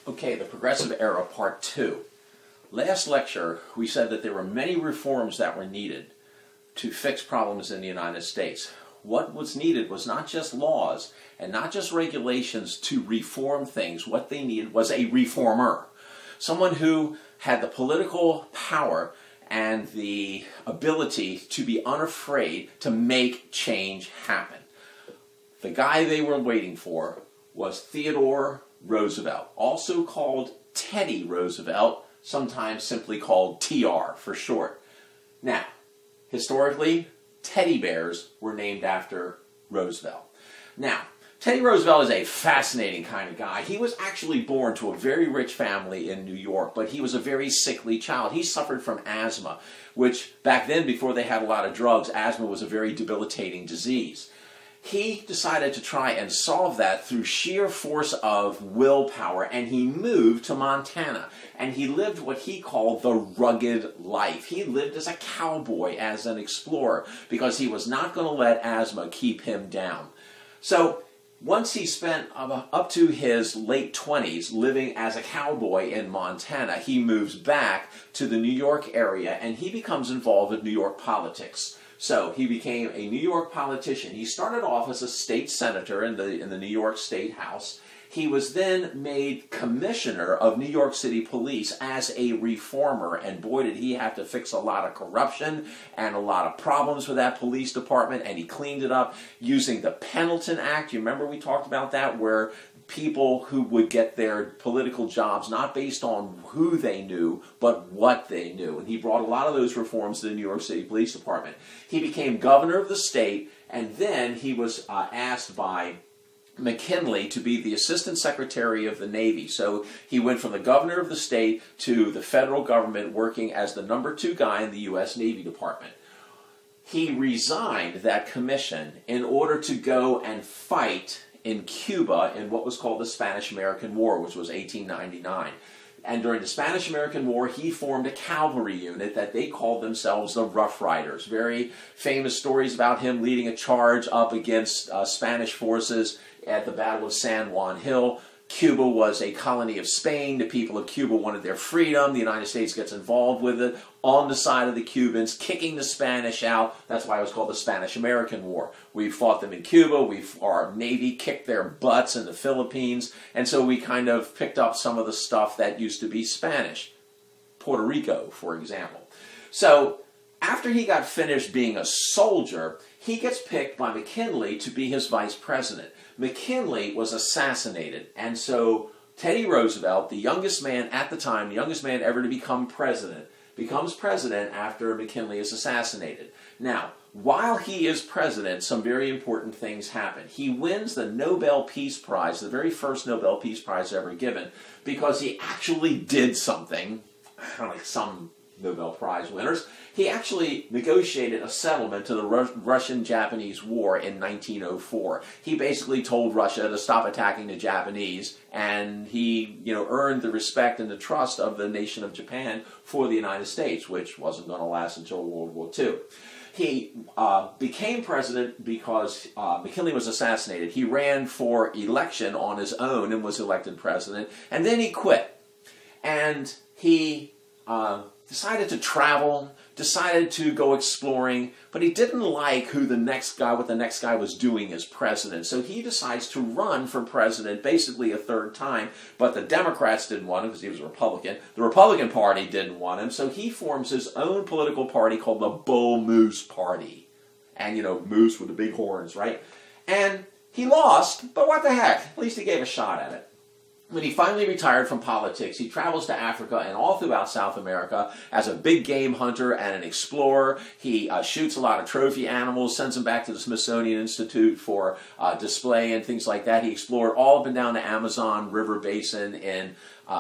Okay, the Progressive Era, Part 2. Last lecture, we said that there were many reforms that were needed to fix problems in the United States. What was needed was not just laws and not just regulations to reform things. What they needed was a reformer. Someone who had the political power and the ability to be unafraid to make change happen. The guy they were waiting for was Theodore Roosevelt, also called Teddy Roosevelt, sometimes simply called TR for short. Now, historically, teddy bears were named after Roosevelt. Now, Teddy Roosevelt is a fascinating kind of guy. He was actually born to a very rich family in New York, but he was a very sickly child. He suffered from asthma, which back then, before they had a lot of drugs, asthma was a very debilitating disease. He decided to try and solve that through sheer force of willpower, and he moved to Montana. And he lived what he called the rugged life. He lived as a cowboy, as an explorer, because he was not going to let asthma keep him down. So once he spent up to his late 20s living as a cowboy in Montana, he moves back to the New York area, and he becomes involved with New York politics. So he became a New York politician. He started off as a state senator in the New York State House. He was then made commissioner of New York City Police as a reformer, and boy did he have to fix a lot of corruption and a lot of problems with that police department, and he cleaned it up using the Pendleton Act. You remember we talked about that, where people who would get their political jobs not based on who they knew, but what they knew. And he brought a lot of those reforms to the New York City Police Department. He became governor of the state, and then he was asked by McKinley to be the Assistant Secretary of the Navy. So he went from the governor of the state to the federal government, working as the number 2 guy in the U.S. Navy Department. He resigned that commission in order to go and fight in Cuba in what was called the Spanish-American War, which was 1899. And during the Spanish-American War, he formed a cavalry unit that they called themselves the Rough Riders. Very famous stories about him leading a charge up against Spanish forces at the Battle of San Juan Hill. Cuba was a colony of Spain. The people of Cuba wanted their freedom. The United States gets involved with it on the side of the Cubans, kicking the Spanish out. That's why it was called the Spanish-American War. We fought them in Cuba. Our Navy kicked their butts in the Philippines. And so we kind of picked up some of the stuff that used to be Spanish. Puerto Rico, for example. So after he got finished being a soldier, he gets picked by McKinley to be his vice president. McKinley was assassinated, and so Teddy Roosevelt, the youngest man at the time, the youngest man ever to become president, becomes president after McKinley is assassinated. Now, while he is president, some very important things happen. He wins the Nobel Peace Prize, the very first Nobel Peace Prize ever given, because he actually did something, like some Nobel Prize winners. He actually negotiated a settlement to the Russian-Japanese War in 1904. He basically told Russia to stop attacking the Japanese, and he, earned the respect and the trust of the nation of Japan for the United States, which wasn't going to last until World War II. He became president because McKinley was assassinated. He ran for election on his own and was elected president, and then he quit. And he decided to travel, decided to go exploring, but he didn't like what the next guy was doing as president. So he decides to run for president basically a third time, but the Democrats didn't want him because he was a Republican. The Republican Party didn't want him, so he forms his own political party called the Bull Moose Party. And, moose with the big horns, right? And he lost, but what the heck? At least he gave a shot at it. When he finally retired from politics, he travels to Africa and all throughout South America as a big game hunter and an explorer. He shoots a lot of trophy animals, sends them back to the Smithsonian Institute for display and things like that. He explored all up and down the Amazon River Basin in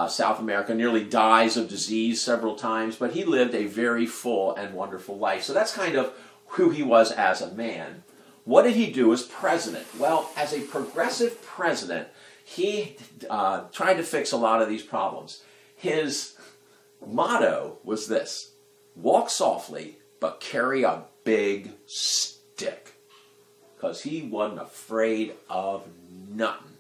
South America, nearly dies of disease several times, but he lived a very full and wonderful life. So that's kind of who he was as a man. What did he do as president? Well, as a progressive president, he tried to fix a lot of these problems. His motto was this: walk softly, but carry a big stick. Because he wasn't afraid of nothing.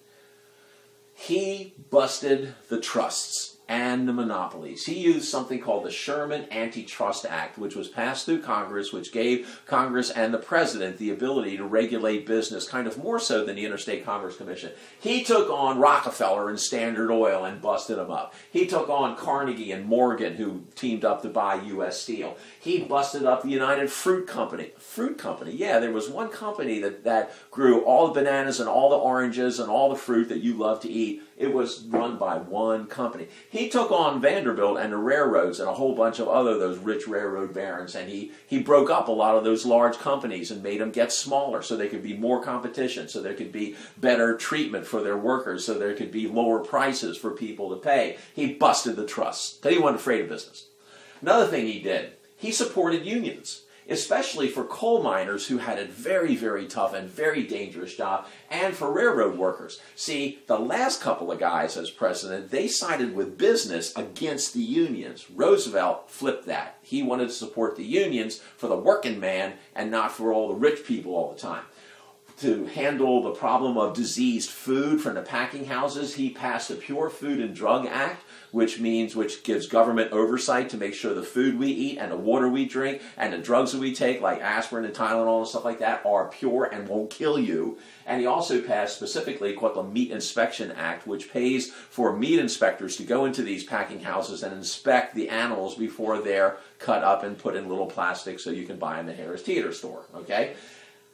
He busted the trusts and the monopolies. He used something called the Sherman Antitrust Act, which was passed through Congress, which gave Congress and the President the ability to regulate business kind of more so than the Interstate Commerce Commission. He took on Rockefeller and Standard Oil and busted them up. He took on Carnegie and Morgan, who teamed up to buy U.S. Steel. He busted up the United Fruit Company. Fruit Company, yeah, there was one company that grew all the bananas and all the oranges and all the fruit that you love to eat. It was run by one company. He took on Vanderbilt and the railroads and a whole bunch of those rich railroad barons, and he broke up a lot of those large companies and made them get smaller so there could be more competition, so there could be better treatment for their workers, so there could be lower prices for people to pay. He busted the trusts. He wasn't afraid of business. Another thing he did, he supported unions, especially for coal miners who had a very, very tough and very dangerous job, and for railroad workers. See, the last couple of guys as president, they sided with business against the unions. Roosevelt flipped that. He wanted to support the unions for the working man and not for all the rich people all the time. To handle the problem of diseased food from the packing houses, he passed the Pure Food and Drug Act, which gives government oversight to make sure the food we eat and the water we drink and the drugs that we take, like aspirin and Tylenol and stuff like that, are pure and won't kill you. And he also passed specifically called the Meat Inspection Act, which pays for meat inspectors to go into these packing houses and inspect the animals before they're cut up and put in little plastic so you can buy them in the Harris Teeter store, okay?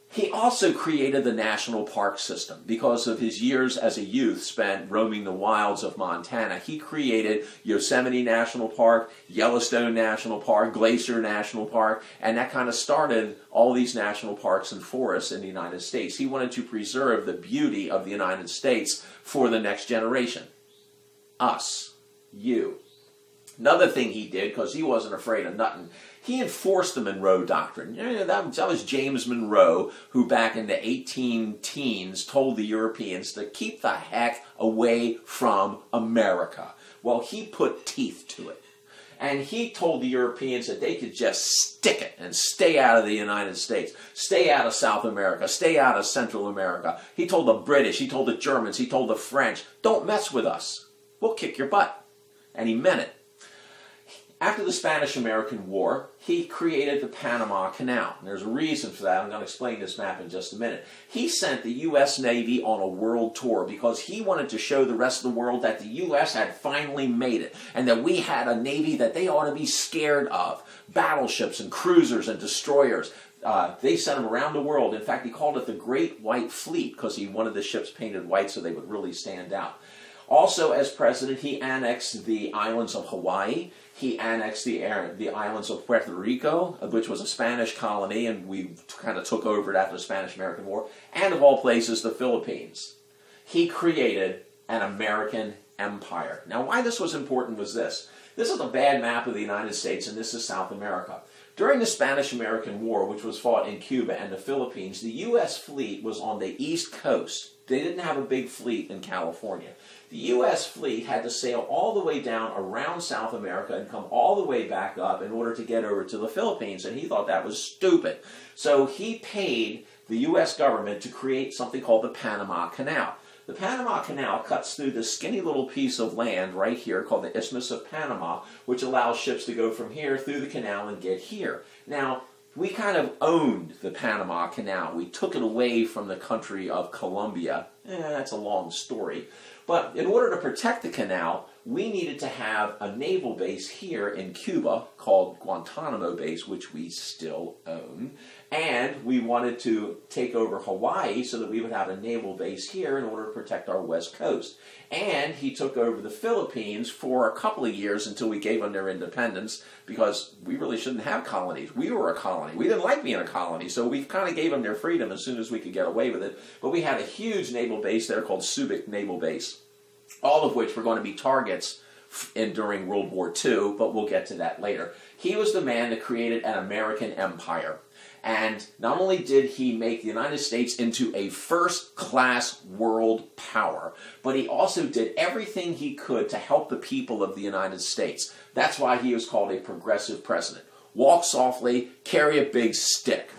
He also created the national park system because of his years as a youth spent roaming the wilds of Montana. He created Yosemite National Park, Yellowstone National Park, Glacier National Park, and that kind of started all these national parks and forests in the United States. He wanted to preserve the beauty of the United States for the next generation. Us. You. Another thing he did, because he wasn't afraid of nothing, he enforced the Monroe Doctrine. That was James Monroe, who back in the 18-teens told the Europeans to keep the heck away from America. Well, he put teeth to it. And he told the Europeans that they could just stick it and stay out of the United States, stay out of South America, stay out of Central America. He told the British, he told the Germans, he told the French, don't mess with us. We'll kick your butt. And he meant it. After the Spanish-American War, he created the Panama Canal. And there's a reason for that. I'm going to explain this map in just a minute. He sent the U.S. Navy on a world tour because he wanted to show the rest of the world that the U.S. had finally made it and that we had a Navy that they ought to be scared of. Battleships and cruisers and destroyers. They sent them around the world. In fact, he called it the Great White Fleet because he wanted the ships painted white so they would really stand out. Also, as president, he annexed the islands of Hawaii. He annexed the islands of Puerto Rico, which was a Spanish colony, and we kind of took over it after the Spanish-American War. And of all places, the Philippines. He created an American empire. Now, why this was important was this. This is a bad map of the United States, and this is South America. During the Spanish-American War, which was fought in Cuba and the Philippines, the U.S. fleet was on the East Coast. They didn't have a big fleet in California. The U.S. fleet had to sail all the way down around South America and come all the way back up in order to get over to the Philippines, and he thought that was stupid. So he paid the U.S. government to create something called the Panama Canal. The Panama Canal cuts through this skinny little piece of land right here called the Isthmus of Panama, which allows ships to go from here through the canal and get here. Now, we kind of owned the Panama Canal. We took it away from the country of Colombia. That's a long story. But in order to protect the canal, we needed to have a naval base here in Cuba called Guantanamo Base, which we still own. And we wanted to take over Hawaii so that we would have a naval base here in order to protect our west coast. And he took over the Philippines for a couple of years until we gave them their independence because we really shouldn't have colonies. We were a colony. We didn't like being a colony, so we kind of gave them their freedom as soon as we could get away with it. But we had a huge naval base there called Subic Naval Base, all of which were going to be targets during World War II, but we'll get to that later. He was the man that created an American empire. And not only did he make the United States into a first-class world power, but he also did everything he could to help the people of the United States. That's why he was called a progressive president. Walk softly, carry a big stick.